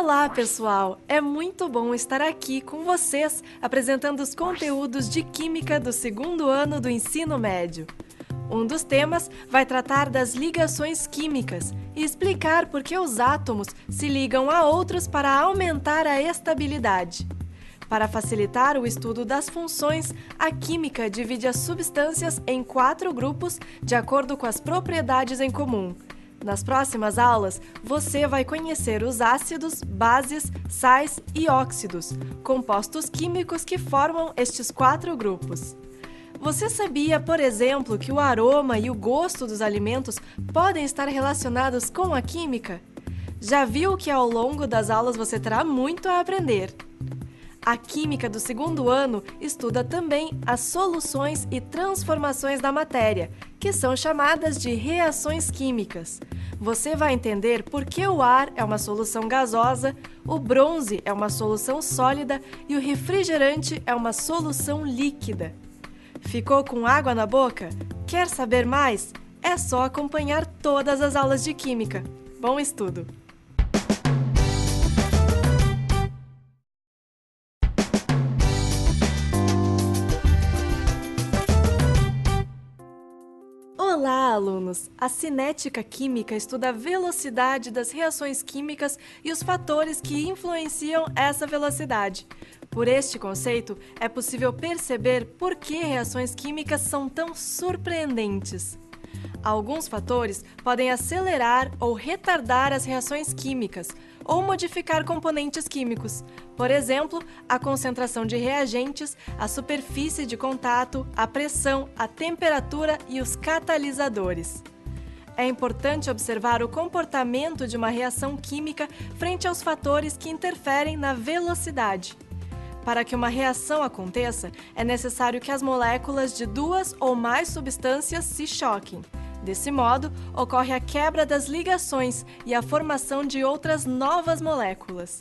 Olá, pessoal! É muito bom estar aqui com vocês, apresentando os conteúdos de Química do segundo ano do ensino médio. Um dos temas vai tratar das ligações químicas e explicar por que os átomos se ligam a outros para aumentar a estabilidade. Para facilitar o estudo das funções, a química divide as substâncias em 4 grupos de acordo com as propriedades em comum. Nas próximas aulas, você vai conhecer os ácidos, bases, sais e óxidos, compostos químicos que formam estes 4 grupos. Você sabia, por exemplo, que o aroma e o gosto dos alimentos podem estar relacionados com a química? Já viu que ao longo das aulas você terá muito a aprender. A Química do segundo ano estuda também as soluções e transformações da matéria, que são chamadas de reações químicas. Você vai entender por que o ar é uma solução gasosa, o bronze é uma solução sólida e o refrigerante é uma solução líquida. Ficou com água na boca? Quer saber mais? É só acompanhar todas as aulas de Química. Bom estudo! Olá, alunos! A cinética química estuda a velocidade das reações químicas e os fatores que influenciam essa velocidade. Por este conceito, é possível perceber por que reações químicas são tão surpreendentes. Alguns fatores podem acelerar ou retardar as reações químicas ou modificar componentes químicos. Por exemplo, a concentração de reagentes, a superfície de contato, a pressão, a temperatura e os catalisadores. É importante observar o comportamento de uma reação química frente aos fatores que interferem na velocidade. Para que uma reação aconteça, é necessário que as moléculas de 2 ou mais substâncias se choquem. Desse modo, ocorre a quebra das ligações e a formação de outras novas moléculas.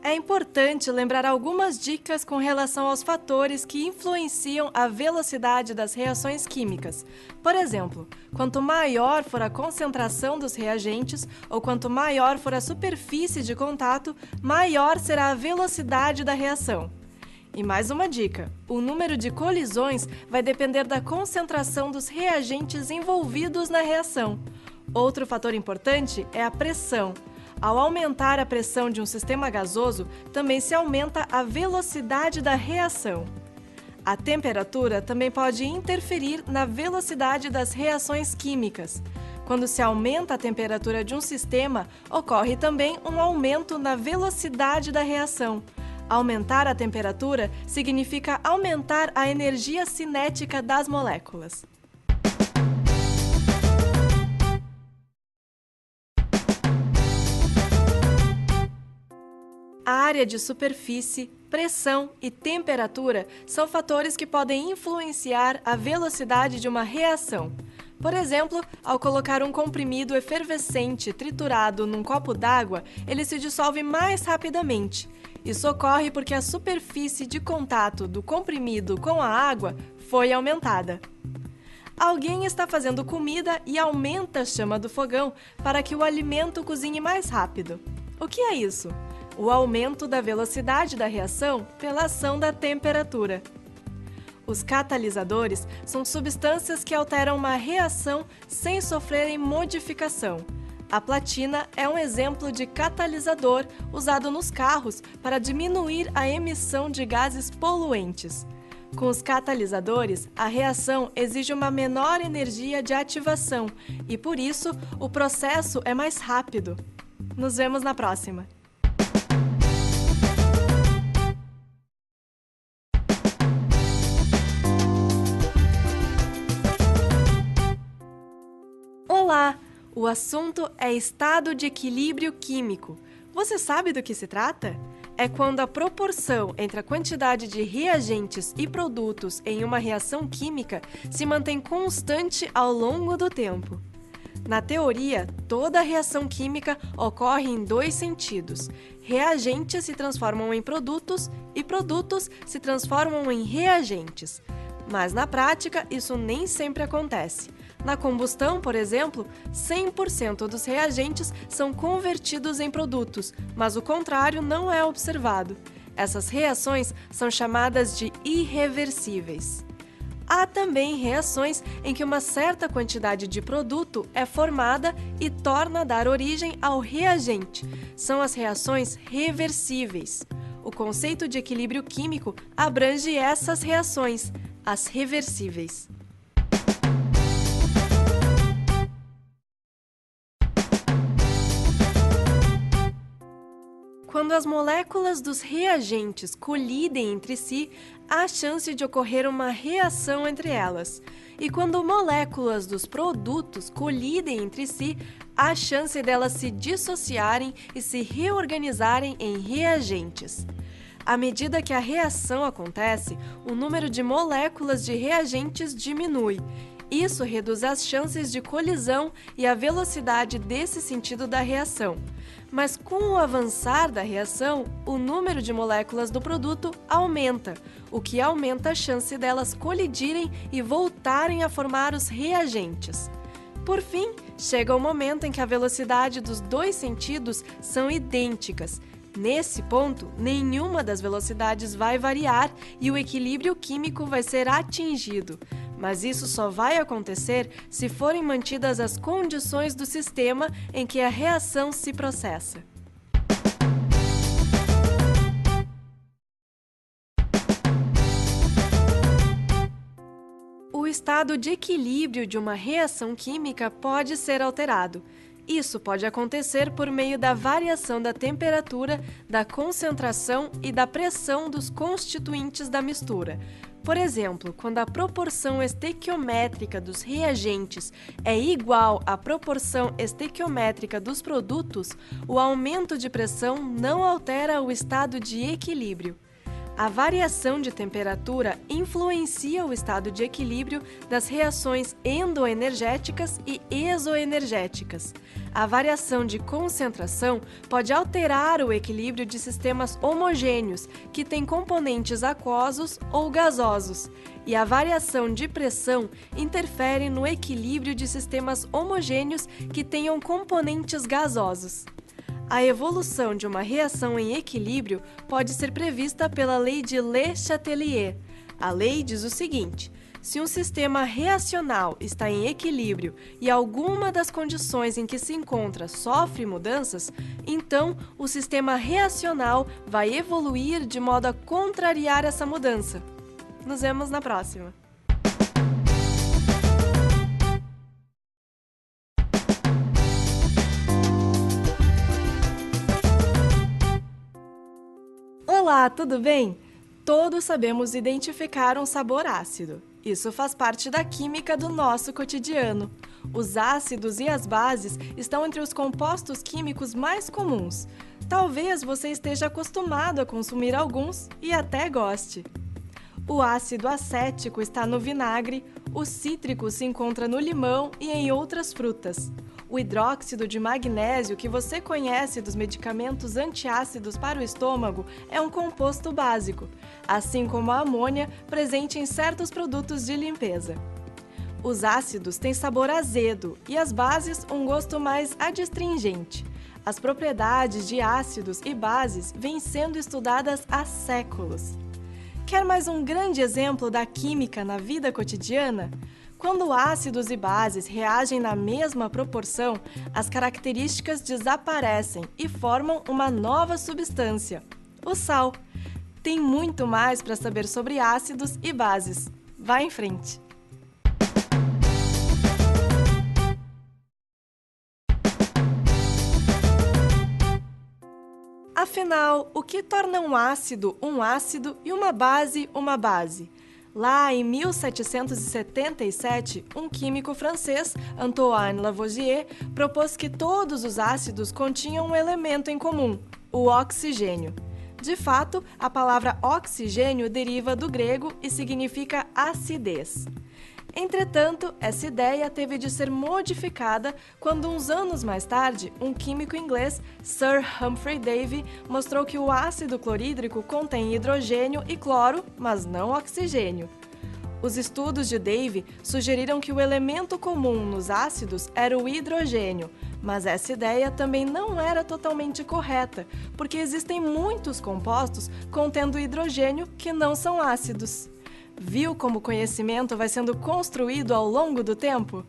É importante lembrar algumas dicas com relação aos fatores que influenciam a velocidade das reações químicas. Por exemplo, quanto maior for a concentração dos reagentes ou quanto maior for a superfície de contato, maior será a velocidade da reação. E mais uma dica: o número de colisões vai depender da concentração dos reagentes envolvidos na reação. Outro fator importante é a pressão. Ao aumentar a pressão de um sistema gasoso, também se aumenta a velocidade da reação. A temperatura também pode interferir na velocidade das reações químicas. Quando se aumenta a temperatura de um sistema, ocorre também um aumento na velocidade da reação. Aumentar a temperatura significa aumentar a energia cinética das moléculas. A área de superfície, pressão e temperatura são fatores que podem influenciar a velocidade de uma reação. Por exemplo, ao colocar um comprimido efervescente triturado num copo d'água, ele se dissolve mais rapidamente. Isso ocorre porque a superfície de contato do comprimido com a água foi aumentada. Alguém está fazendo comida e aumenta a chama do fogão para que o alimento cozinhe mais rápido. O que é isso? O aumento da velocidade da reação pela ação da temperatura. Os catalisadores são substâncias que alteram uma reação sem sofrerem modificação. A platina é um exemplo de catalisador usado nos carros para diminuir a emissão de gases poluentes. Com os catalisadores, a reação exige uma menor energia de ativação e, por isso, o processo é mais rápido. Nos vemos na próxima! Olá! O assunto é estado de equilíbrio químico. Você sabe do que se trata? É quando a proporção entre a quantidade de reagentes e produtos em uma reação química se mantém constante ao longo do tempo. Na teoria, toda reação química ocorre em 2 sentidos. Reagentes se transformam em produtos e produtos se transformam em reagentes. Mas na prática, isso nem sempre acontece. Na combustão, por exemplo, 100% dos reagentes são convertidos em produtos, mas o contrário não é observado. Essas reações são chamadas de irreversíveis. Há também reações em que uma certa quantidade de produto é formada e torna a dar origem ao reagente. São as reações reversíveis. O conceito de equilíbrio químico abrange essas reações, as reversíveis. Quando as moléculas dos reagentes colidem entre si, há chance de ocorrer uma reação entre elas. E quando moléculas dos produtos colidem entre si, há chance delas se dissociarem e se reorganizarem em reagentes. À medida que a reação acontece, o número de moléculas de reagentes diminui. Isso reduz as chances de colisão e a velocidade desse sentido da reação. Mas com o avançar da reação, o número de moléculas do produto aumenta, o que aumenta a chance delas colidirem e voltarem a formar os reagentes. Por fim, chega o momento em que a velocidade dos dois sentidos são idênticas. Nesse ponto, nenhuma das velocidades vai variar e o equilíbrio químico vai ser atingido. Mas isso só vai acontecer se forem mantidas as condições do sistema em que a reação se processa. O estado de equilíbrio de uma reação química pode ser alterado. Isso pode acontecer por meio da variação da temperatura, da concentração e da pressão dos constituintes da mistura. Por exemplo, quando a proporção estequiométrica dos reagentes é igual à proporção estequiométrica dos produtos, o aumento de pressão não altera o estado de equilíbrio. A variação de temperatura influencia o estado de equilíbrio das reações endoenergéticas e exoenergéticas. A variação de concentração pode alterar o equilíbrio de sistemas homogêneos, que têm componentes aquosos ou gasosos, e a variação de pressão interfere no equilíbrio de sistemas homogêneos que tenham componentes gasosos. A evolução de uma reação em equilíbrio pode ser prevista pela lei de Le Chatelier. A lei diz o seguinte: se um sistema reacional está em equilíbrio e alguma das condições em que se encontra sofre mudanças, então o sistema reacional vai evoluir de modo a contrariar essa mudança. Nos vemos na próxima! Olá, tudo bem? Todos sabemos identificar um sabor ácido. Isso faz parte da química do nosso cotidiano. Os ácidos e as bases estão entre os compostos químicos mais comuns. Talvez você esteja acostumado a consumir alguns e até goste. O ácido acético está no vinagre, o cítrico se encontra no limão e em outras frutas. O hidróxido de magnésio, que você conhece dos medicamentos antiácidos para o estômago, é um composto básico, assim como a amônia, presente em certos produtos de limpeza. Os ácidos têm sabor azedo e as bases um gosto mais adstringente. As propriedades de ácidos e bases vêm sendo estudadas há séculos. Quer mais um grande exemplo da química na vida cotidiana? Quando ácidos e bases reagem na mesma proporção, as características desaparecem e formam uma nova substância, o sal. Tem muito mais para saber sobre ácidos e bases. Vá em frente! Afinal, o que torna um ácido e uma base uma base? Lá em 1777, um químico francês, Antoine Lavoisier, propôs que todos os ácidos continham um elemento em comum, o oxigênio. De fato, a palavra oxigênio deriva do grego e significa acidez. Entretanto, essa ideia teve de ser modificada quando, uns anos mais tarde, um químico inglês, Sir Humphry Davy, mostrou que o ácido clorídrico contém hidrogênio e cloro, mas não oxigênio. Os estudos de Davy sugeriram que o elemento comum nos ácidos era o hidrogênio, mas essa ideia também não era totalmente correta, porque existem muitos compostos contendo hidrogênio que não são ácidos. Viu como o conhecimento vai sendo construído ao longo do tempo?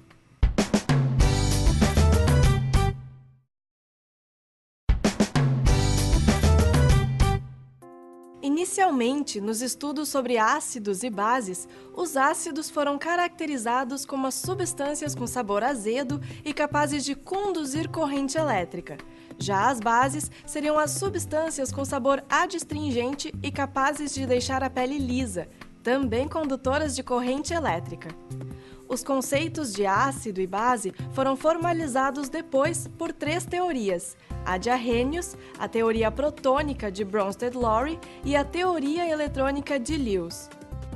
Inicialmente, nos estudos sobre ácidos e bases, os ácidos foram caracterizados como as substâncias com sabor azedo e capazes de conduzir corrente elétrica. Já as bases seriam as substâncias com sabor adstringente e capazes de deixar a pele lisa, também condutoras de corrente elétrica. Os conceitos de ácido e base foram formalizados depois por 3 teorias: a de Arrhenius, a teoria protônica de Bronsted-Lowry e a teoria eletrônica de Lewis.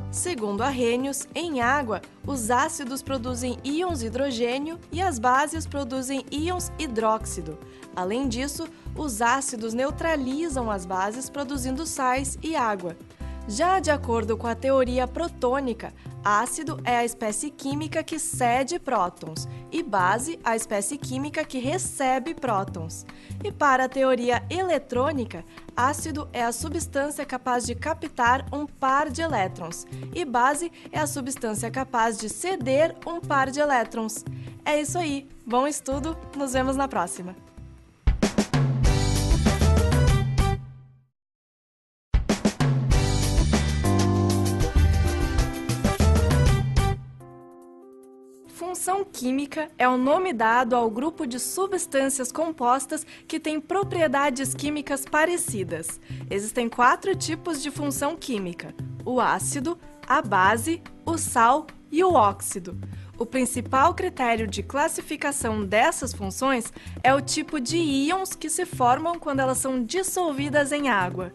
Segundo Arrhenius, em água, os ácidos produzem íons hidrogênio e as bases produzem íons hidróxido. Além disso, os ácidos neutralizam as bases produzindo sais e água. Já de acordo com a teoria protônica, ácido é a espécie química que cede prótons e base a espécie química que recebe prótons. E para a teoria eletrônica, ácido é a substância capaz de captar um par de elétrons e base é a substância capaz de ceder um par de elétrons. É isso aí, bom estudo, nos vemos na próxima! Função química é o nome dado ao grupo de substâncias compostas que têm propriedades químicas parecidas. Existem 4 tipos de função química: o ácido, a base, o sal e o óxido. O principal critério de classificação dessas funções é o tipo de íons que se formam quando elas são dissolvidas em água.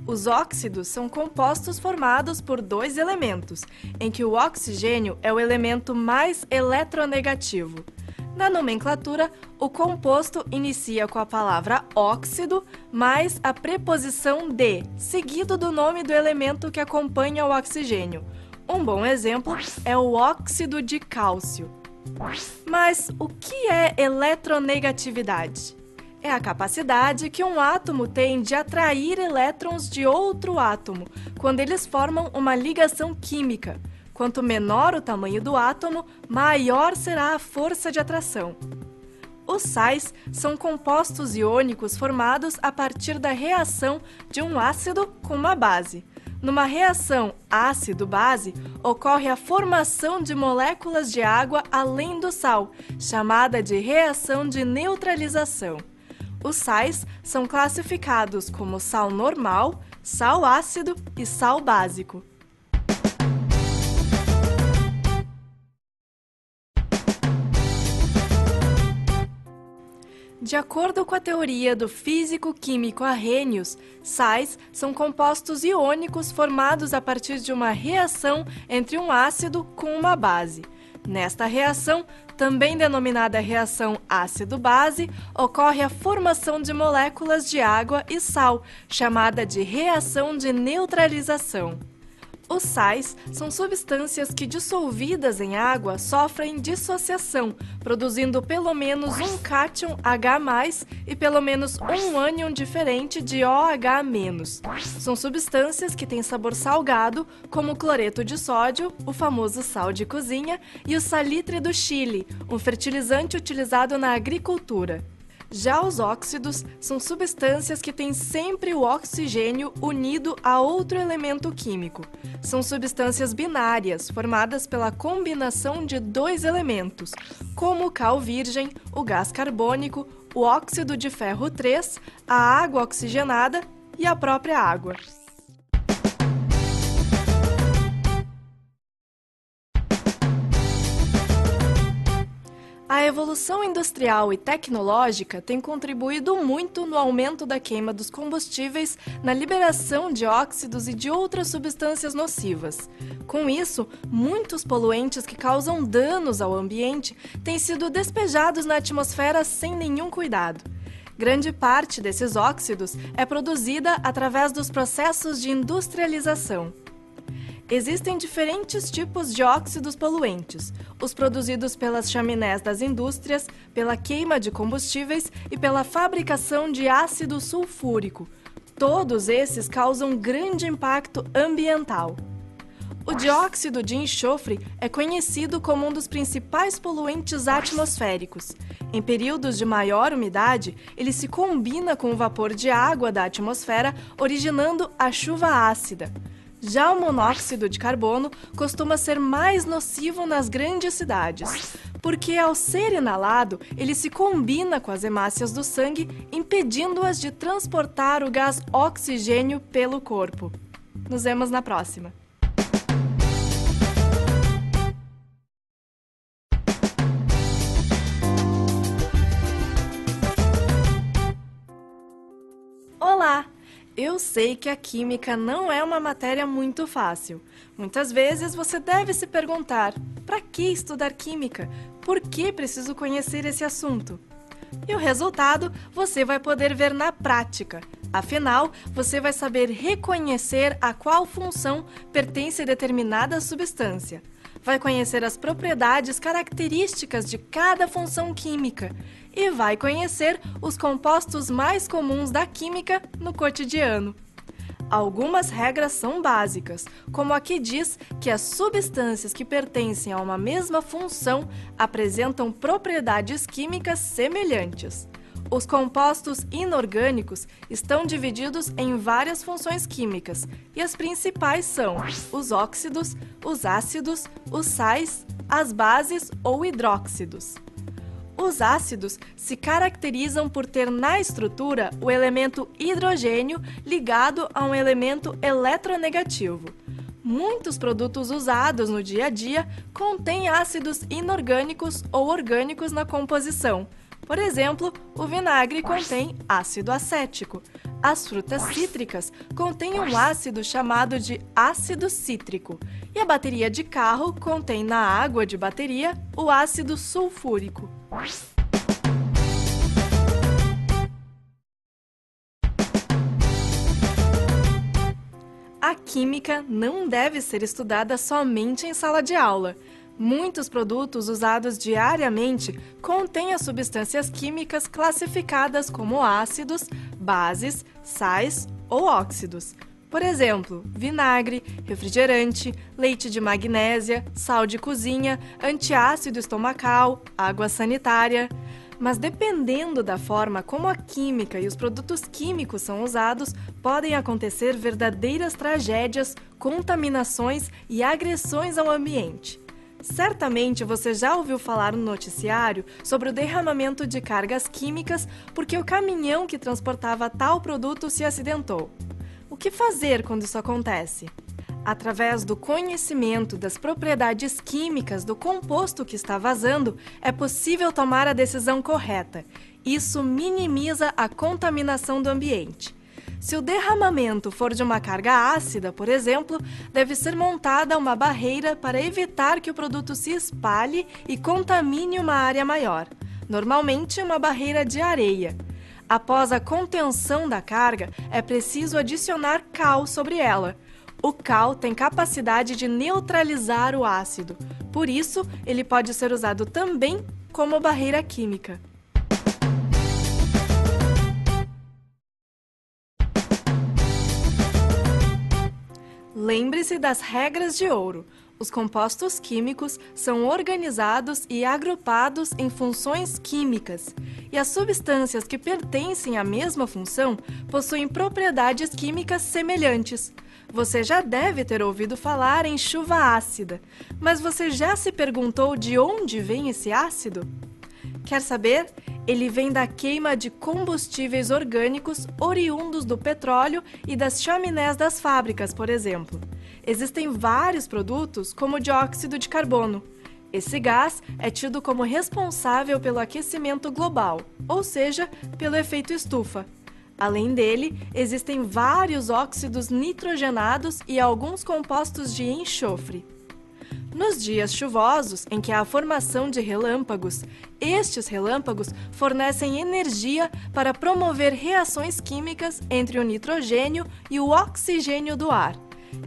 Os óxidos são compostos formados por 2 elementos, em que o oxigênio é o elemento mais eletronegativo. Na nomenclatura, o composto inicia com a palavra óxido mais a preposição de, seguido do nome do elemento que acompanha o oxigênio. Um bom exemplo é o óxido de cálcio. Mas o que é eletronegatividade? É a capacidade que um átomo tem de atrair elétrons de outro átomo, quando eles formam uma ligação química. Quanto menor o tamanho do átomo, maior será a força de atração. Os sais são compostos iônicos formados a partir da reação de um ácido com uma base. Numa reação ácido-base, ocorre a formação de moléculas de água além do sal, chamada de reação de neutralização. Os sais são classificados como sal normal, sal ácido e sal básico. De acordo com a teoria do físico-químico Arrhenius, sais são compostos iônicos formados a partir de uma reação entre um ácido com uma base. Nesta reação, também denominada reação ácido-base, ocorre a formação de moléculas de água e sal, chamada de reação de neutralização. Os sais são substâncias que, dissolvidas em água, sofrem dissociação, produzindo pelo menos um cátion H+, e pelo menos um ânion diferente de OH-. São substâncias que têm sabor salgado, como o cloreto de sódio, o famoso sal de cozinha, e o salitre do Chile, um fertilizante utilizado na agricultura. Já os óxidos são substâncias que têm sempre o oxigênio unido a outro elemento químico. São substâncias binárias, formadas pela combinação de 2 elementos, como o cal virgem, o gás carbônico, o óxido de ferro 3, a água oxigenada e a própria água. A evolução industrial e tecnológica tem contribuído muito no aumento da queima dos combustíveis, na liberação de óxidos e de outras substâncias nocivas. Com isso, muitos poluentes que causam danos ao ambiente têm sido despejados na atmosfera sem nenhum cuidado. Grande parte desses óxidos é produzida através dos processos de industrialização. Existem diferentes tipos de óxidos poluentes, os produzidos pelas chaminés das indústrias, pela queima de combustíveis e pela fabricação de ácido sulfúrico. Todos esses causam grande impacto ambiental. O dióxido de enxofre é conhecido como um dos principais poluentes atmosféricos. Em períodos de maior umidade, ele se combina com o vapor de água da atmosfera, originando a chuva ácida. Já o monóxido de carbono costuma ser mais nocivo nas grandes cidades, porque ao ser inalado, ele se combina com as hemácias do sangue, impedindo-as de transportar o gás oxigênio pelo corpo. Nos vemos na próxima! Olá! Eu sei que a química não é uma matéria muito fácil. Muitas vezes você deve se perguntar: para que estudar química? Por que preciso conhecer esse assunto? E o resultado você vai poder ver na prática. Afinal, você vai saber reconhecer a qual função pertence determinada substância. Vai conhecer as propriedades características de cada função química e vai conhecer os compostos mais comuns da química no cotidiano. Algumas regras são básicas, como a que diz que as substâncias que pertencem a uma mesma função apresentam propriedades químicas semelhantes. Os compostos inorgânicos estão divididos em várias funções químicas e as principais são os óxidos, os ácidos, os sais, as bases ou hidróxidos. Os ácidos se caracterizam por ter na estrutura o elemento hidrogênio ligado a um elemento eletronegativo. Muitos produtos usados no dia a dia contêm ácidos inorgânicos ou orgânicos na composição. Por exemplo, o vinagre contém ácido acético. As frutas cítricas contêm um ácido chamado de ácido cítrico. E a bateria de carro contém na água de bateria o ácido sulfúrico. A química não deve ser estudada somente em sala de aula. Muitos produtos usados diariamente contêm as substâncias químicas classificadas como ácidos, bases, sais ou óxidos. Por exemplo, vinagre, refrigerante, leite de magnésia, sal de cozinha, antiácido estomacal, água sanitária. Mas dependendo da forma como a química e os produtos químicos são usados, podem acontecer verdadeiras tragédias, contaminações e agressões ao ambiente. Certamente você já ouviu falar no noticiário sobre o derramamento de cargas químicas porque o caminhão que transportava tal produto se acidentou. O que fazer quando isso acontece? Através do conhecimento das propriedades químicas do composto que está vazando, é possível tomar a decisão correta. Isso minimiza a contaminação do ambiente. Se o derramamento for de uma carga ácida, por exemplo, deve ser montada uma barreira para evitar que o produto se espalhe e contamine uma área maior, normalmente uma barreira de areia. Após a contenção da carga, é preciso adicionar cal sobre ela. O cal tem capacidade de neutralizar o ácido, por isso ele pode ser usado também como barreira química. Lembre-se das regras de ouro. Os compostos químicos são organizados e agrupados em funções químicas, e as substâncias que pertencem à mesma função possuem propriedades químicas semelhantes. Você já deve ter ouvido falar em chuva ácida, mas você já se perguntou de onde vem esse ácido? Quer saber? Ele vem da queima de combustíveis orgânicos oriundos do petróleo e das chaminés das fábricas, por exemplo. Existem vários produtos, como o dióxido de carbono. Esse gás é tido como responsável pelo aquecimento global, ou seja, pelo efeito estufa. Além dele, existem vários óxidos nitrogenados e alguns compostos de enxofre. Nos dias chuvosos, em que há a formação de relâmpagos, estes relâmpagos fornecem energia para promover reações químicas entre o nitrogênio e o oxigênio do ar.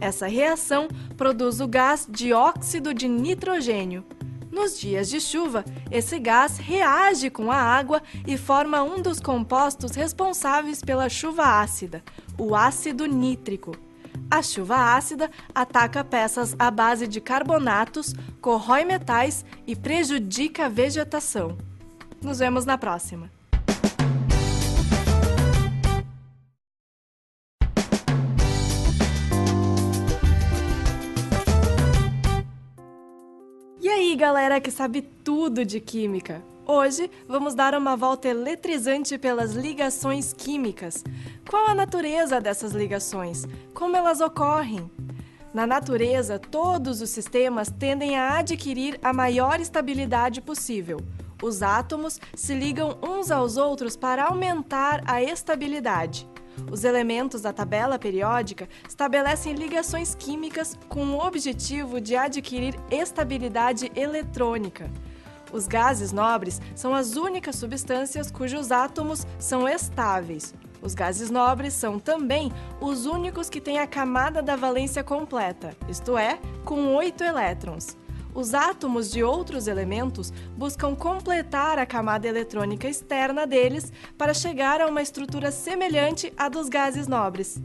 Essa reação produz o gás dióxido de nitrogênio. Nos dias de chuva, esse gás reage com a água e forma um dos compostos responsáveis pela chuva ácida, o ácido nítrico. A chuva ácida ataca peças à base de carbonatos, corrói metais e prejudica a vegetação. Nos vemos na próxima! E aí, galera que sabe tudo de química? Hoje vamos dar uma volta eletrizante pelas ligações químicas. Qual a natureza dessas ligações? Como elas ocorrem? Na natureza, todos os sistemas tendem a adquirir a maior estabilidade possível. Os átomos se ligam uns aos outros para aumentar a estabilidade. Os elementos da tabela periódica estabelecem ligações químicas com o objetivo de adquirir estabilidade eletrônica. Os gases nobres são as únicas substâncias cujos átomos são estáveis. Os gases nobres são também os únicos que têm a camada da valência completa, isto é, com 8 elétrons. Os átomos de outros elementos buscam completar a camada eletrônica externa deles para chegar a uma estrutura semelhante à dos gases nobres.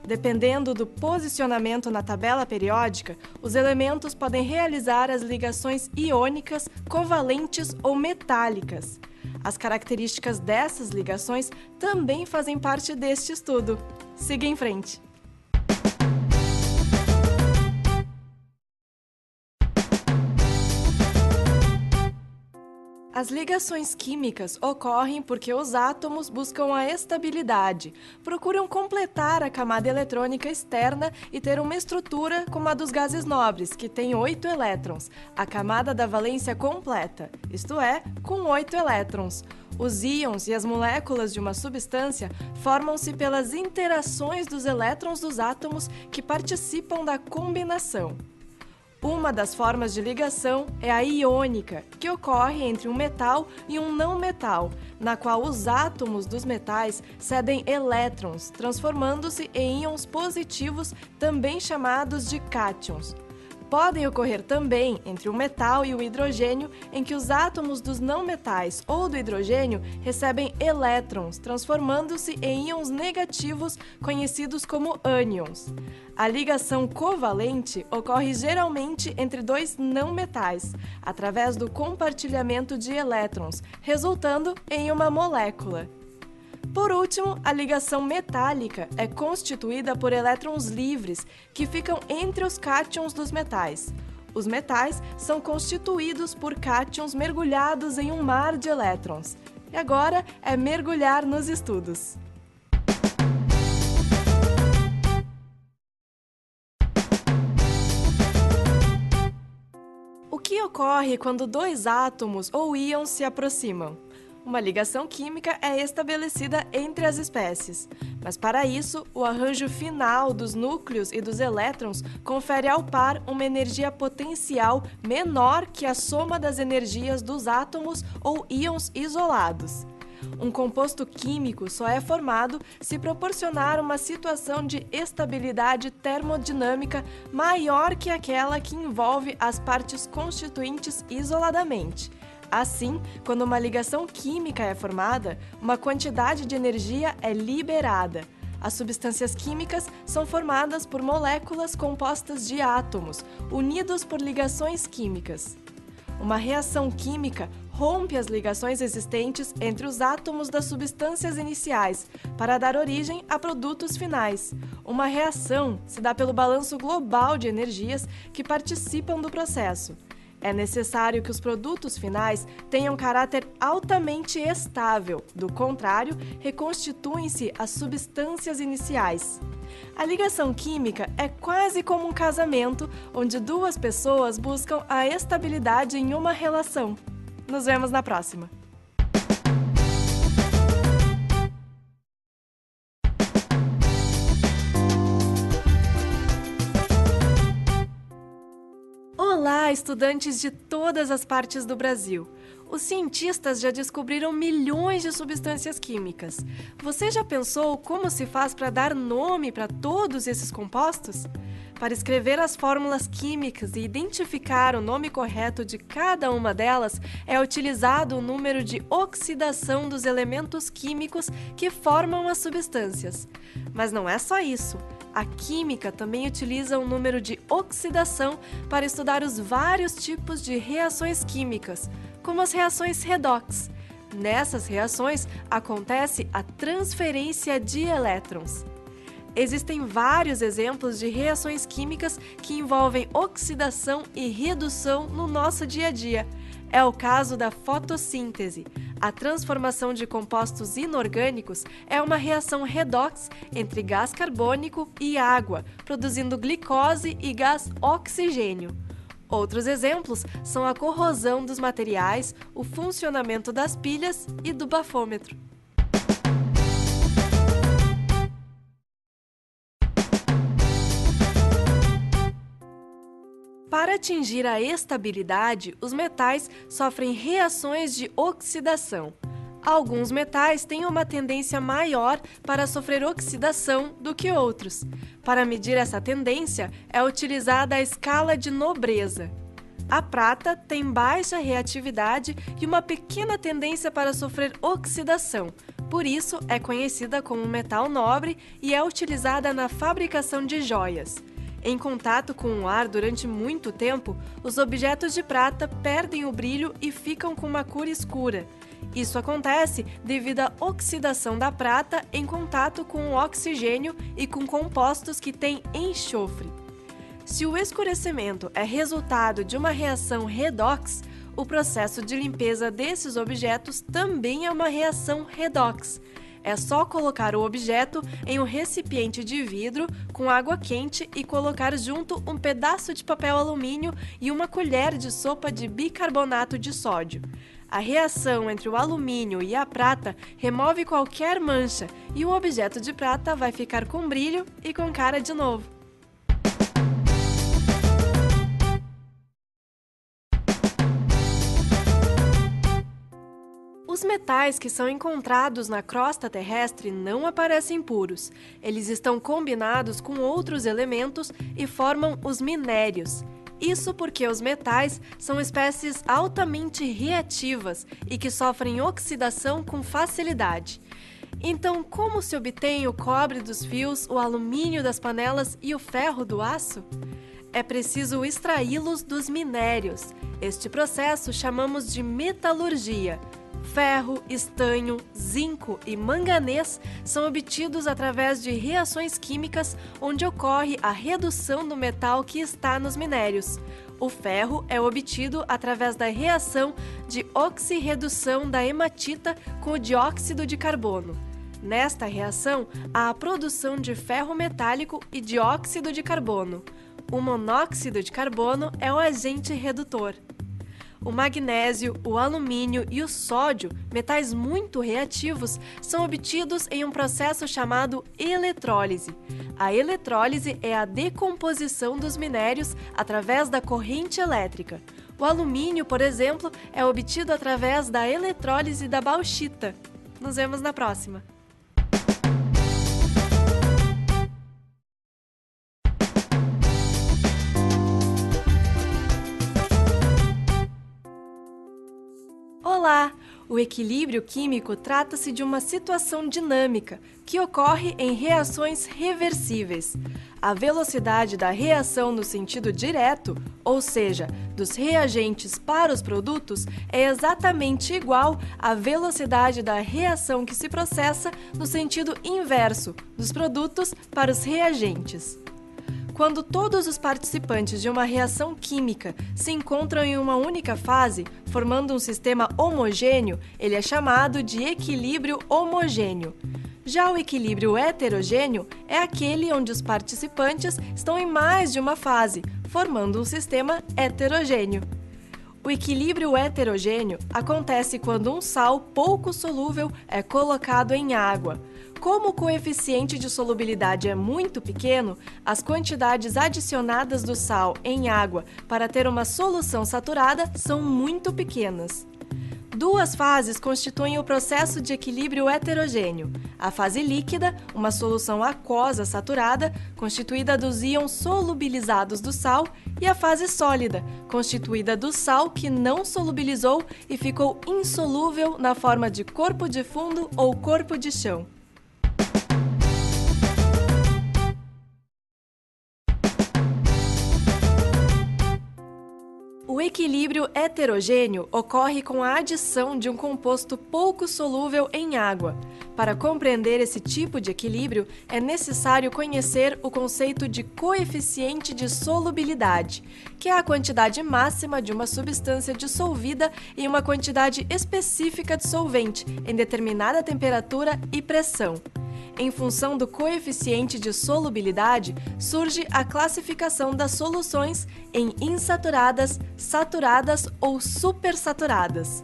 Dependendo do posicionamento na tabela periódica, os elementos podem realizar as ligações iônicas, covalentes ou metálicas. As características dessas ligações também fazem parte deste estudo. Siga em frente! As ligações químicas ocorrem porque os átomos buscam a estabilidade, procuram completar a camada eletrônica externa e ter uma estrutura como a dos gases nobres, que tem 8 elétrons, a camada da valência completa, isto é, com 8 elétrons. Os íons e as moléculas de uma substância formam-se pelas interações dos elétrons dos átomos que participam da combinação. Uma das formas de ligação é a iônica, que ocorre entre um metal e um não metal, na qual os átomos dos metais cedem elétrons, transformando-se em íons positivos, também chamados de cátions. Podem ocorrer também entre o metal e o hidrogênio, em que os átomos dos não metais ou do hidrogênio recebem elétrons, transformando-se em íons negativos, conhecidos como ânions. A ligação covalente ocorre geralmente entre dois não metais, através do compartilhamento de elétrons, resultando em uma molécula. Por último, a ligação metálica é constituída por elétrons livres que ficam entre os cátions dos metais. Os metais são constituídos por cátions mergulhados em um mar de elétrons. E agora é mergulhar nos estudos. O que ocorre quando dois átomos ou íons se aproximam? Uma ligação química é estabelecida entre as espécies, mas para isso, o arranjo final dos núcleos e dos elétrons confere ao par uma energia potencial menor que a soma das energias dos átomos ou íons isolados. Um composto químico só é formado se proporcionar uma situação de estabilidade termodinâmica maior que aquela que envolve as partes constituintes isoladamente. Assim, quando uma ligação química é formada, uma quantidade de energia é liberada. As substâncias químicas são formadas por moléculas compostas de átomos, unidos por ligações químicas. Uma reação química rompe as ligações existentes entre os átomos das substâncias iniciais para dar origem a produtos finais. Uma reação se dá pelo balanço global de energias que participam do processo. É necessário que os produtos finais tenham caráter altamente estável, do contrário, reconstituem-se as substâncias iniciais. A ligação química é quase como um casamento, onde duas pessoas buscam a estabilidade em uma relação. Nos vemos na próxima! Olá, Há estudantes de todas as partes do Brasil. Os cientistas já descobriram milhões de substâncias químicas. Você já pensou como se faz para dar nome para todos esses compostos? Para escrever as fórmulas químicas e identificar o nome correto de cada uma delas, é utilizado o número de oxidação dos elementos químicos que formam as substâncias. Mas não é só isso. A química também utiliza o número de oxidação para estudar os vários tipos de reações químicas, como as reações redox. Nessas reações, acontece a transferência de elétrons. Existem vários exemplos de reações químicas que envolvem oxidação e redução no nosso dia a dia. É o caso da fotossíntese. A transformação de compostos inorgânicos é uma reação redox entre gás carbônico e água, produzindo glicose e gás oxigênio. Outros exemplos são a corrosão dos materiais, o funcionamento das pilhas e do bafômetro. Para atingir a estabilidade, os metais sofrem reações de oxidação. Alguns metais têm uma tendência maior para sofrer oxidação do que outros. Para medir essa tendência, é utilizada a escala de nobreza. A prata tem baixa reatividade e uma pequena tendência para sofrer oxidação. Por isso, é conhecida como metal nobre e é utilizada na fabricação de joias. Em contato com o ar durante muito tempo, os objetos de prata perdem o brilho e ficam com uma cor escura. Isso acontece devido à oxidação da prata em contato com o oxigênio e com compostos que têm enxofre. Se o escurecimento é resultado de uma reação redox, o processo de limpeza desses objetos também é uma reação redox. É só colocar o objeto em um recipiente de vidro com água quente e colocar junto um pedaço de papel alumínio e uma colher de sopa de bicarbonato de sódio. A reação entre o alumínio e a prata remove qualquer mancha e o objeto de prata vai ficar com brilho e com cara de novo. Os metais que são encontrados na crosta terrestre não aparecem puros. Eles estão combinados com outros elementos e formam os minérios. Isso porque os metais são espécies altamente reativas e que sofrem oxidação com facilidade. Então, como se obtém o cobre dos fios, o alumínio das panelas e o ferro do aço? É preciso extraí-los dos minérios. Este processo chamamos de metalurgia. Ferro, estanho, zinco e manganês são obtidos através de reações químicas onde ocorre a redução do metal que está nos minérios. O ferro é obtido através da reação de oxirredução da hematita com o dióxido de carbono. Nesta reação, há a produção de ferro metálico e dióxido de carbono. O monóxido de carbono é o agente redutor. O magnésio, o alumínio e o sódio, metais muito reativos, são obtidos em um processo chamado eletrólise. A eletrólise é a decomposição dos minérios através da corrente elétrica. O alumínio, por exemplo, é obtido através da eletrólise da bauxita. Nos vemos na próxima! Olá! O equilíbrio químico trata-se de uma situação dinâmica que ocorre em reações reversíveis. A velocidade da reação no sentido direto, ou seja, dos reagentes para os produtos, é exatamente igual à velocidade da reação que se processa no sentido inverso, dos produtos para os reagentes. Quando todos os participantes de uma reação química se encontram em uma única fase, formando um sistema homogêneo, ele é chamado de equilíbrio homogêneo. Já o equilíbrio heterogêneo é aquele onde os participantes estão em mais de uma fase, formando um sistema heterogêneo. O equilíbrio heterogêneo acontece quando um sal pouco solúvel é colocado em água. Como o coeficiente de solubilidade é muito pequeno, as quantidades adicionadas do sal em água para ter uma solução saturada são muito pequenas. Duas fases constituem o processo de equilíbrio heterogêneo. A fase líquida, uma solução aquosa saturada, constituída dos íons solubilizados do sal, e a fase sólida, constituída do sal que não solubilizou e ficou insolúvel na forma de corpo de fundo ou corpo de chão. O equilíbrio heterogêneo ocorre com a adição de um composto pouco solúvel em água. Para compreender esse tipo de equilíbrio, é necessário conhecer o conceito de coeficiente de solubilidade, que é a quantidade máxima de uma substância dissolvida em uma quantidade específica de solvente, em determinada temperatura e pressão. Em função do coeficiente de solubilidade, surge a classificação das soluções em insaturadas, saturadas ou supersaturadas.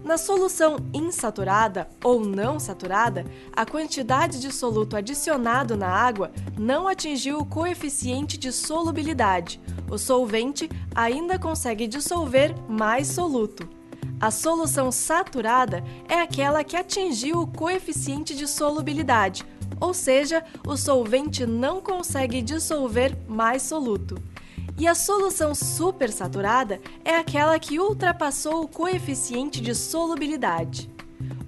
Na solução insaturada ou não saturada, a quantidade de soluto adicionado na água não atingiu o coeficiente de solubilidade. O solvente ainda consegue dissolver mais soluto. A solução saturada é aquela que atingiu o coeficiente de solubilidade, ou seja, o solvente não consegue dissolver mais soluto. E a solução supersaturada é aquela que ultrapassou o coeficiente de solubilidade.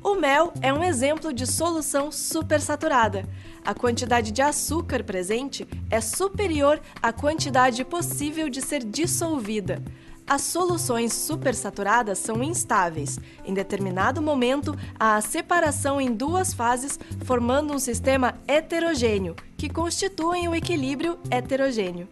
O mel é um exemplo de solução supersaturada. A quantidade de açúcar presente é superior à quantidade possível de ser dissolvida. As soluções supersaturadas são instáveis. Em determinado momento, há a separação em duas fases, formando um sistema heterogêneo, que constituem o equilíbrio heterogêneo.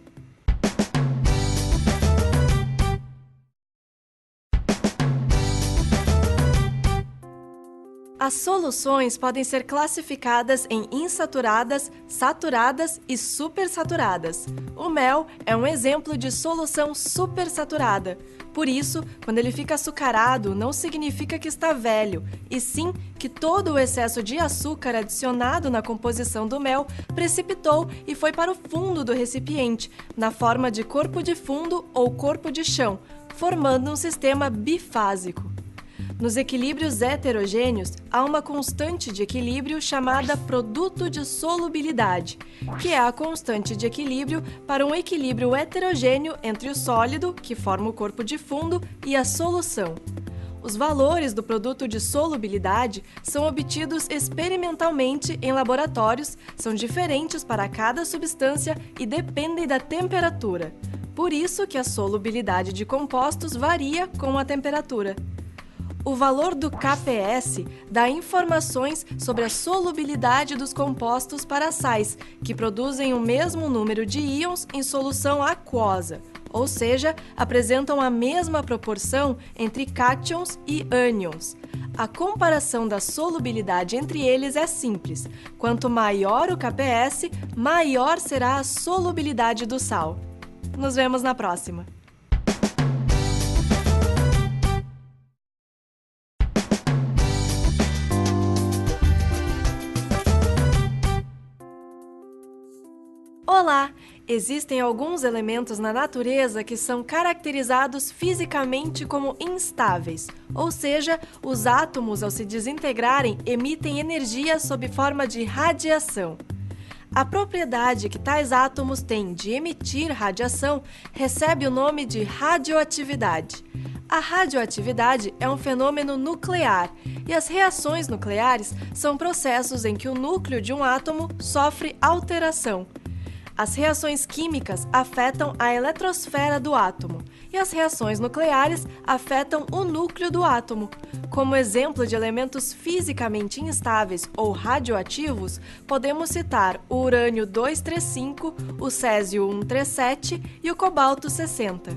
As soluções podem ser classificadas em insaturadas, saturadas e supersaturadas. O mel é um exemplo de solução supersaturada. Por isso, quando ele fica açucarado, não significa que está velho, e sim que todo o excesso de açúcar adicionado na composição do mel precipitou e foi para o fundo do recipiente, na forma de corpo de fundo ou corpo de chão, formando um sistema bifásico. Nos equilíbrios heterogêneos, há uma constante de equilíbrio chamada produto de solubilidade, que é a constante de equilíbrio para um equilíbrio heterogêneo entre o sólido, que forma o corpo de fundo, e a solução. Os valores do produto de solubilidade são obtidos experimentalmente em laboratórios, são diferentes para cada substância e dependem da temperatura. Por isso que a solubilidade de compostos varia com a temperatura. O valor do KPS dá informações sobre a solubilidade dos compostos para sais, que produzem o mesmo número de íons em solução aquosa, ou seja, apresentam a mesma proporção entre cátions e ânions. A comparação da solubilidade entre eles é simples. Quanto maior o KPS, maior será a solubilidade do sal. Nos vemos na próxima! Olá! Existem alguns elementos na natureza que são caracterizados fisicamente como instáveis, ou seja, os átomos, ao se desintegrarem, emitem energia sob forma de radiação. A propriedade que tais átomos têm de emitir radiação recebe o nome de radioatividade. A radioatividade é um fenômeno nuclear, e as reações nucleares são processos em que o núcleo de um átomo sofre alteração. As reações químicas afetam a eletrosfera do átomo e as reações nucleares afetam o núcleo do átomo. Como exemplo de elementos fisicamente instáveis ou radioativos, podemos citar o urânio 235, o césio 137 e o cobalto 60.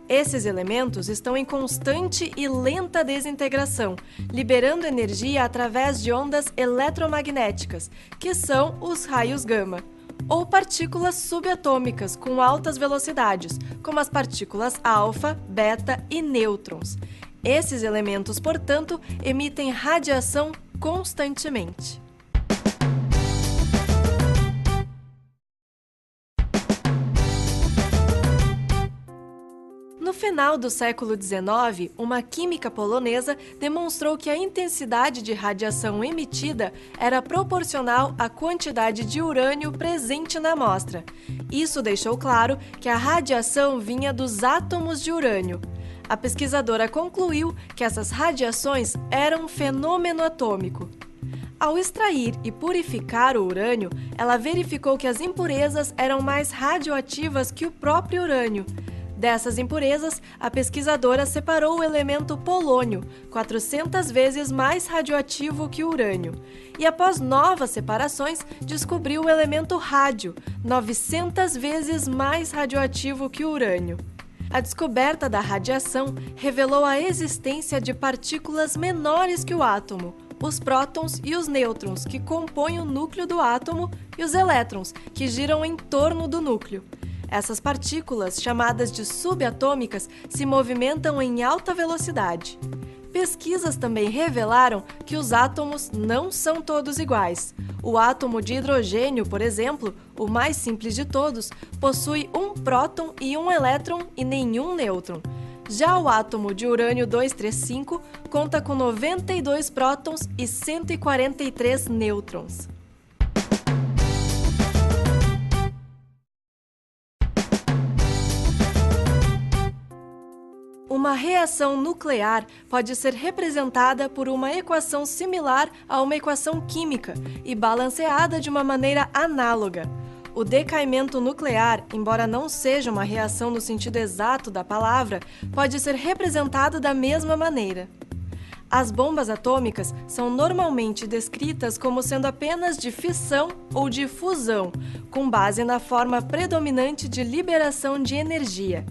Esses elementos estão em constante e lenta desintegração, liberando energia através de ondas eletromagnéticas, que são os raios gama, ou partículas subatômicas com altas velocidades, como as partículas alfa, beta e nêutrons. Esses elementos, portanto, emitem radiação constantemente. No final do século XIX, uma química polonesa demonstrou que a intensidade de radiação emitida era proporcional à quantidade de urânio presente na amostra. Isso deixou claro que a radiação vinha dos átomos de urânio. A pesquisadora concluiu que essas radiações eram um fenômeno atômico. Ao extrair e purificar o urânio, ela verificou que as impurezas eram mais radioativas que o próprio urânio. Dessas impurezas, a pesquisadora separou o elemento polônio, 400 vezes mais radioativo que o urânio. E após novas separações, descobriu o elemento rádio, 900 vezes mais radioativo que o urânio. A descoberta da radiação revelou a existência de partículas menores que o átomo, os prótons e os nêutrons, que compõem o núcleo do átomo, e os elétrons, que giram em torno do núcleo. Essas partículas, chamadas de subatômicas, se movimentam em alta velocidade. Pesquisas também revelaram que os átomos não são todos iguais. O átomo de hidrogênio, por exemplo, o mais simples de todos, possui um próton e um elétron e nenhum nêutron. Já o átomo de urânio 235 conta com 92 prótons e 143 nêutrons. Uma reação nuclear pode ser representada por uma equação similar a uma equação química e balanceada de uma maneira análoga. O decaimento nuclear, embora não seja uma reação no sentido exato da palavra, pode ser representado da mesma maneira. As bombas atômicas são normalmente descritas como sendo apenas de fissão ou de fusão, com base na forma predominante de liberação de energia.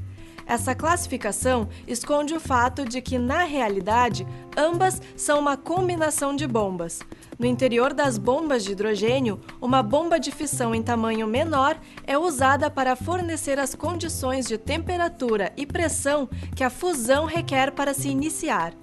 Essa classificação esconde o fato de que, na realidade, ambas são uma combinação de bombas. No interior das bombas de hidrogênio, uma bomba de fissão em tamanho menor é usada para fornecer as condições de temperatura e pressão que a fusão requer para se iniciar.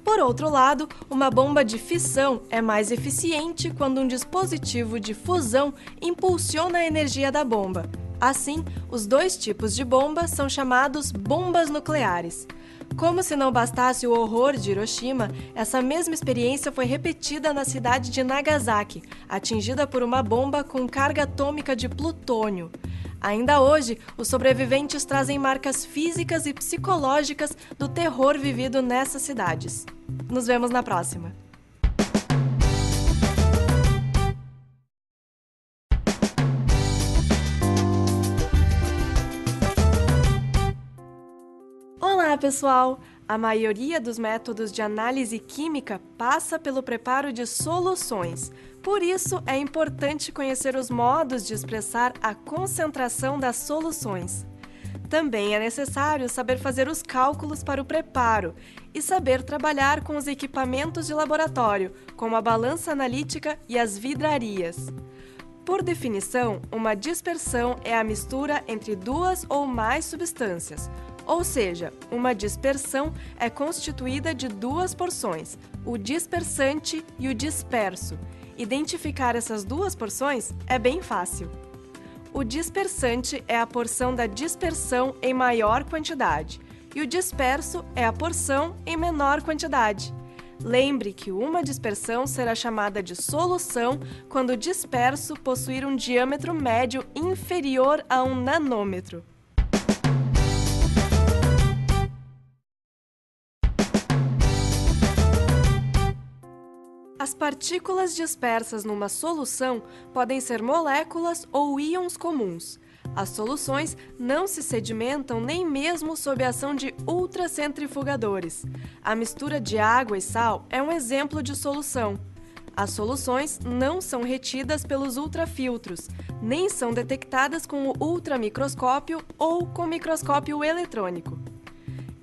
Por outro lado, uma bomba de fissão é mais eficiente quando um dispositivo de fusão impulsiona a energia da bomba. Assim, os dois tipos de bomba são chamados bombas nucleares. Como se não bastasse o horror de Hiroshima, essa mesma experiência foi repetida na cidade de Nagasaki, atingida por uma bomba com carga atômica de plutônio. Ainda hoje, os sobreviventes trazem marcas físicas e psicológicas do terror vivido nessas cidades. Nos vemos na próxima! Olá, pessoal! A maioria dos métodos de análise química passa pelo preparo de soluções. Por isso, é importante conhecer os modos de expressar a concentração das soluções. Também é necessário saber fazer os cálculos para o preparo e saber trabalhar com os equipamentos de laboratório, como a balança analítica e as vidrarias. Por definição, uma dispersão é a mistura entre duas ou mais substâncias. Ou seja, uma dispersão é constituída de duas porções, o dispersante e o disperso. Identificar essas duas porções é bem fácil. O dispersante é a porção da dispersão em maior quantidade e o disperso é a porção em menor quantidade. Lembre que uma dispersão será chamada de solução quando o disperso possuir um diâmetro médio inferior a 1 nanômetro. As partículas dispersas numa solução podem ser moléculas ou íons comuns. As soluções não se sedimentam nem mesmo sob a ação de ultracentrifugadores. A mistura de água e sal é um exemplo de solução. As soluções não são retidas pelos ultrafiltros, nem são detectadas com o ultramicroscópio ou com microscópio eletrônico.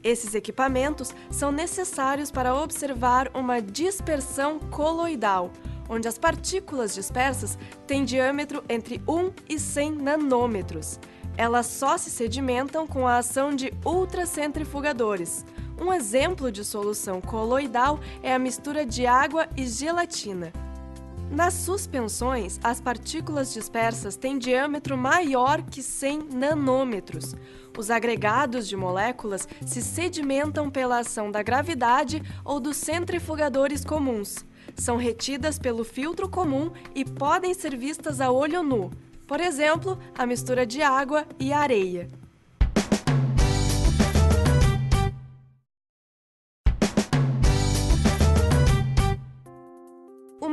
Esses equipamentos são necessários para observar uma dispersão coloidal, onde as partículas dispersas têm diâmetro entre 1 e 100 nanômetros. Elas só se sedimentam com a ação de ultracentrifugadores. Um exemplo de solução coloidal é a mistura de água e gelatina. Nas suspensões, as partículas dispersas têm diâmetro maior que 100 nanômetros. Os agregados de moléculas se sedimentam pela ação da gravidade ou dos centrifugadores comuns. São retidas pelo filtro comum e podem ser vistas a olho nu. Por exemplo, a mistura de água e areia.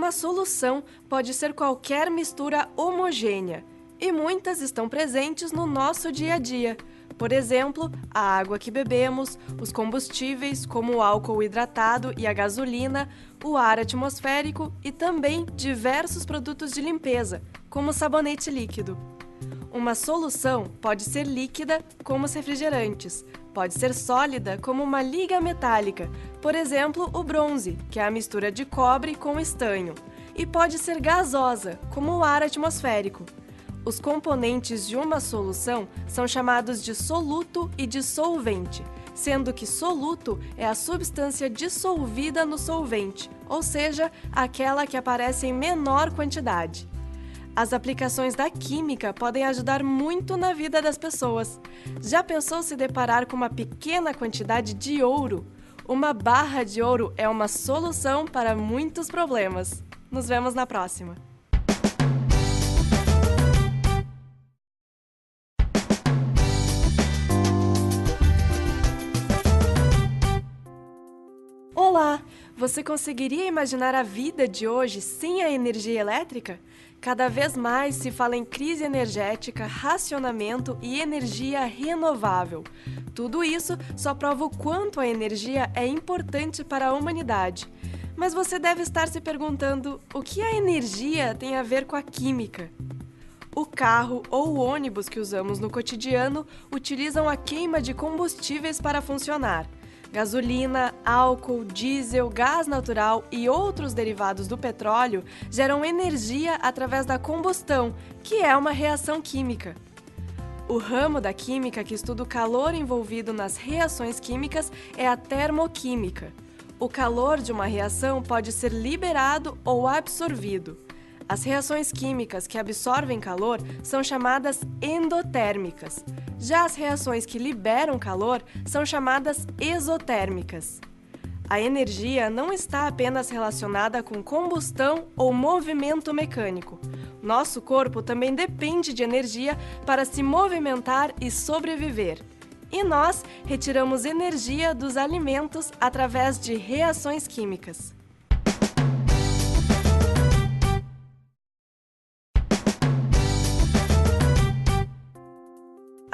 Uma solução pode ser qualquer mistura homogênea, e muitas estão presentes no nosso dia a dia. Por exemplo, a água que bebemos, os combustíveis, como o álcool hidratado e a gasolina, o ar atmosférico e também diversos produtos de limpeza, como o sabonete líquido. Uma solução pode ser líquida, como os refrigerantes. Pode ser sólida, como uma liga metálica, por exemplo, o bronze, que é a mistura de cobre com estanho. E pode ser gasosa, como o ar atmosférico. Os componentes de uma solução são chamados de soluto e dissolvente, sendo que soluto é a substância dissolvida no solvente, ou seja, aquela que aparece em menor quantidade. As aplicações da química podem ajudar muito na vida das pessoas. Já pensou se deparar com uma pequena quantidade de ouro? Uma barra de ouro é uma solução para muitos problemas. Nos vemos na próxima! Olá! Você conseguiria imaginar a vida de hoje sem a energia elétrica? Cada vez mais se fala em crise energética, racionamento e energia renovável. Tudo isso só prova o quanto a energia é importante para a humanidade. Mas você deve estar se perguntando o que a energia tem a ver com a química? O carro ou o ônibus que usamos no cotidiano utilizam a queima de combustíveis para funcionar. Gasolina, álcool, diesel, gás natural e outros derivados do petróleo geram energia através da combustão, que é uma reação química. O ramo da química que estuda o calor envolvido nas reações químicas é a termoquímica. O calor de uma reação pode ser liberado ou absorvido. As reações químicas que absorvem calor são chamadas endotérmicas. Já as reações que liberam calor são chamadas exotérmicas. A energia não está apenas relacionada com combustão ou movimento mecânico. Nosso corpo também depende de energia para se movimentar e sobreviver. E nós retiramos energia dos alimentos através de reações químicas.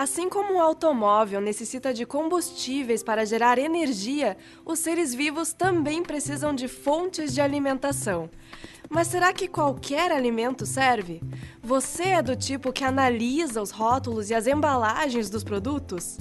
Assim como o automóvel necessita de combustíveis para gerar energia, os seres vivos também precisam de fontes de alimentação. Mas será que qualquer alimento serve? Você é do tipo que analisa os rótulos e as embalagens dos produtos?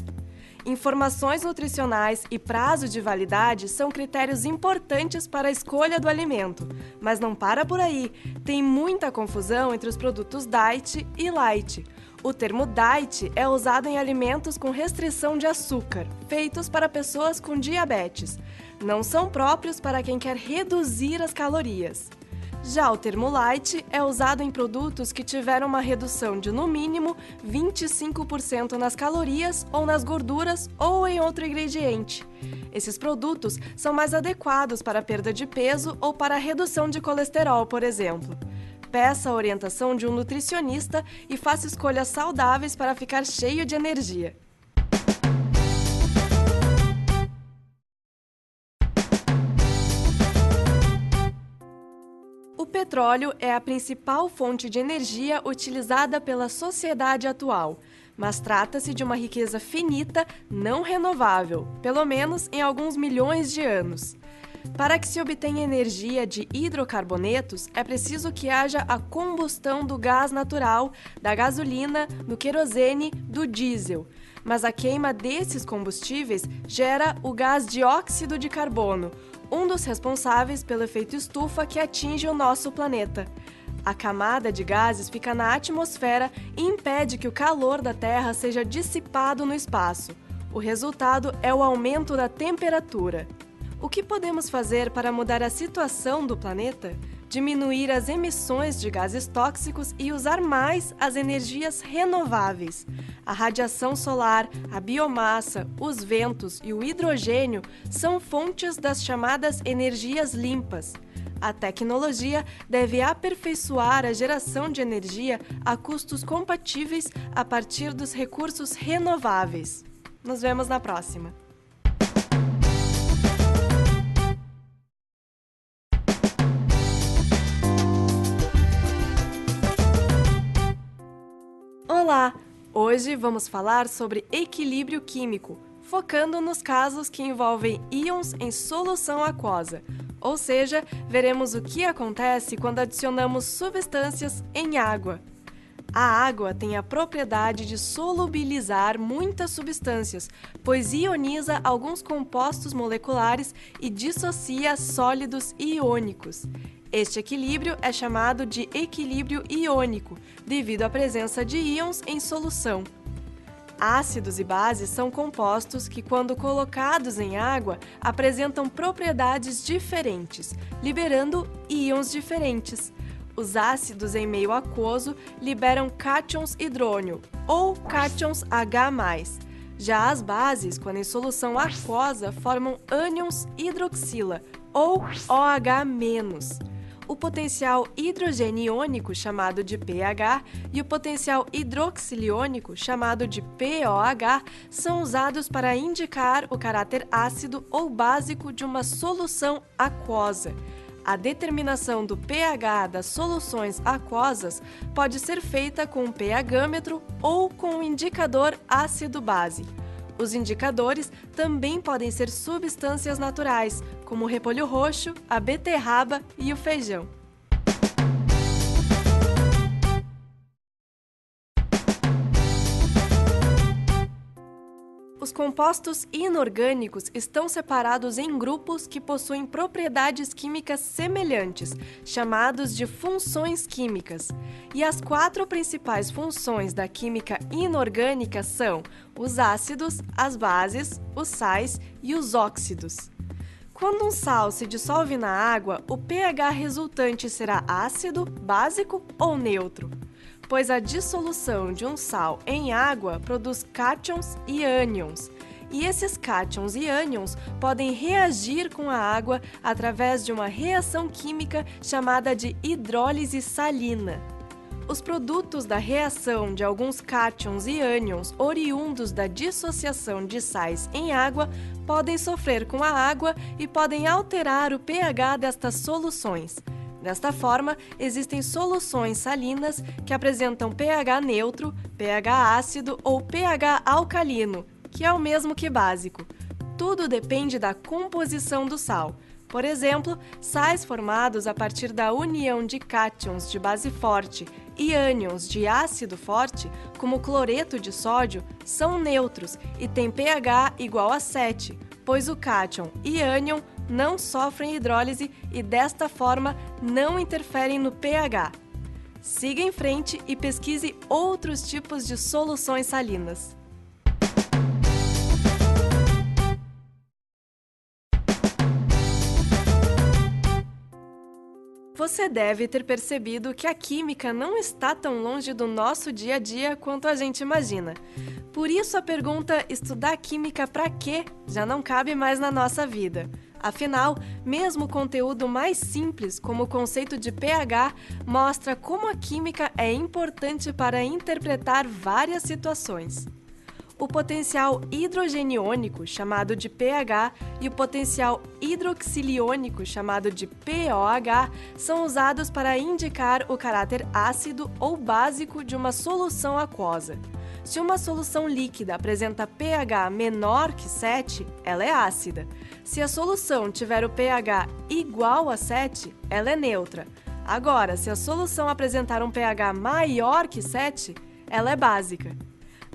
Informações nutricionais e prazo de validade são critérios importantes para a escolha do alimento. Mas não para por aí, tem muita confusão entre os produtos diet e light. O termo diet é usado em alimentos com restrição de açúcar, feitos para pessoas com diabetes. Não são próprios para quem quer reduzir as calorias. Já o termo light é usado em produtos que tiveram uma redução de, no mínimo, 25% nas calorias ou nas gorduras ou em outro ingrediente. Esses produtos são mais adequados para a perda de peso ou para a redução de colesterol, por exemplo. Peça a orientação de um nutricionista e faça escolhas saudáveis para ficar cheio de energia. O petróleo é a principal fonte de energia utilizada pela sociedade atual, mas trata-se de uma riqueza finita, não renovável, pelo menos em alguns milhões de anos. Para que se obtenha energia de hidrocarbonetos, é preciso que haja a combustão do gás natural, da gasolina, do querosene, do diesel. Mas a queima desses combustíveis gera o gás dióxido de carbono, um dos responsáveis pelo efeito estufa que atinge o nosso planeta. A camada de gases fica na atmosfera e impede que o calor da Terra seja dissipado no espaço. O resultado é o aumento da temperatura. O que podemos fazer para mudar a situação do planeta? diminuir as emissões de gases tóxicos e usar mais as energias renováveis. A radiação solar, a biomassa, os ventos e o hidrogênio são fontes das chamadas energias limpas. A tecnologia deve aperfeiçoar a geração de energia a custos compatíveis a partir dos recursos renováveis. Nos vemos na próxima! Olá! Hoje vamos falar sobre equilíbrio químico, focando nos casos que envolvem íons em solução aquosa, ou seja, veremos o que acontece quando adicionamos substâncias em água. A água tem a propriedade de solubilizar muitas substâncias, pois ioniza alguns compostos moleculares e dissocia sólidos iônicos. Este equilíbrio é chamado de equilíbrio iônico, devido à presença de íons em solução. Ácidos e bases são compostos que, quando colocados em água, apresentam propriedades diferentes, liberando íons diferentes. Os ácidos em meio aquoso liberam cátions hidrônio, ou cátions H+. Já as bases, quando em solução aquosa, formam ânions hidroxila, ou OH-. O potencial hidrogeniônico, chamado de pH, e o potencial hidroxiliônico, chamado de pOH, são usados para indicar o caráter ácido ou básico de uma solução aquosa. A determinação do pH das soluções aquosas pode ser feita com um pH-metro ou com um indicador ácido-base. Os indicadores também podem ser substâncias naturais, como o repolho roxo, a beterraba e o feijão. Os compostos inorgânicos estão separados em grupos que possuem propriedades químicas semelhantes, chamados de funções químicas. E as 4 principais funções da química inorgânica são os ácidos, as bases, os sais e os óxidos. Quando um sal se dissolve na água, o pH resultante será ácido, básico ou neutro, pois a dissolução de um sal em água produz cátions e ânions. E esses cátions e ânions podem reagir com a água através de uma reação química chamada de hidrólise salina. Os produtos da reação de alguns cátions e ânions oriundos da dissociação de sais em água podem sofrer com a água e podem alterar o pH destas soluções. Desta forma, existem soluções salinas que apresentam pH neutro, pH ácido ou pH alcalino, que é o mesmo que básico. Tudo depende da composição do sal. Por exemplo, sais formados a partir da união de cátions de base forte e ânions de ácido forte, como o cloreto de sódio, são neutros e têm pH igual a 7, pois o cátion e ânion não sofrem hidrólise e, desta forma, não interferem no pH. Siga em frente e pesquise outros tipos de soluções salinas. Você deve ter percebido que a química não está tão longe do nosso dia a dia quanto a gente imagina. Por isso a pergunta "estudar química para quê?" já não cabe mais na nossa vida. Afinal, mesmo o conteúdo mais simples, como o conceito de pH, mostra como a química é importante para interpretar várias situações. O potencial hidrogeniônico, chamado de pH, e o potencial hidroxiliônico, chamado de pOH, são usados para indicar o caráter ácido ou básico de uma solução aquosa. Se uma solução líquida apresenta pH menor que 7, ela é ácida. Se a solução tiver o pH igual a 7, ela é neutra. Agora, se a solução apresentar um pH maior que 7, ela é básica.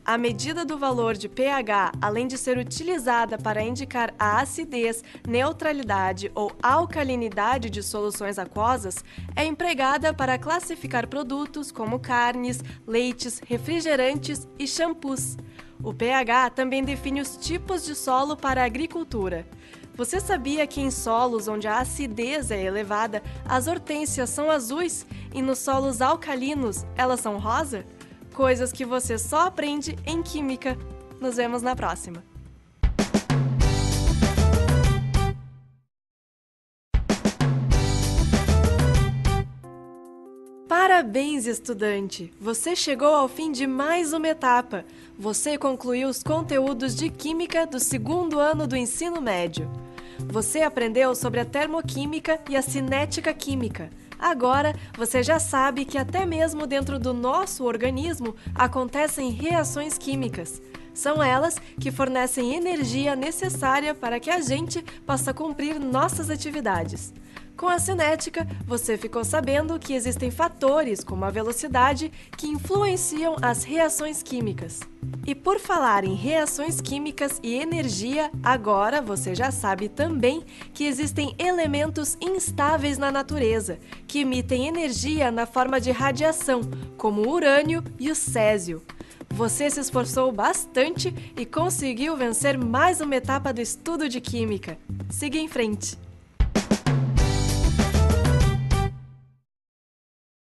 A medida do valor de pH, além de ser utilizada para indicar a acidez, neutralidade ou alcalinidade de soluções aquosas, é empregada para classificar produtos como carnes, leites, refrigerantes e shampoos. O pH também define os tipos de solo para a agricultura. Você sabia que em solos onde a acidez é elevada, as hortênsias são azuis e nos solos alcalinos elas são rosa? Coisas que você só aprende em Química. Nos vemos na próxima! Parabéns, estudante! Você chegou ao fim de mais uma etapa. Você concluiu os conteúdos de Química do segundo ano do ensino médio. Você aprendeu sobre a termoquímica e a cinética química. Agora, você já sabe que até mesmo dentro do nosso organismo acontecem reações químicas. São elas que fornecem energia necessária para que a gente possa cumprir nossas atividades. Com a cinética, você ficou sabendo que existem fatores, como a velocidade, que influenciam as reações químicas. E por falar em reações químicas e energia, agora você já sabe também que existem elementos instáveis na natureza, que emitem energia na forma de radiação, como o urânio e o césio. Você se esforçou bastante e conseguiu vencer mais uma etapa do estudo de Química. Siga em frente!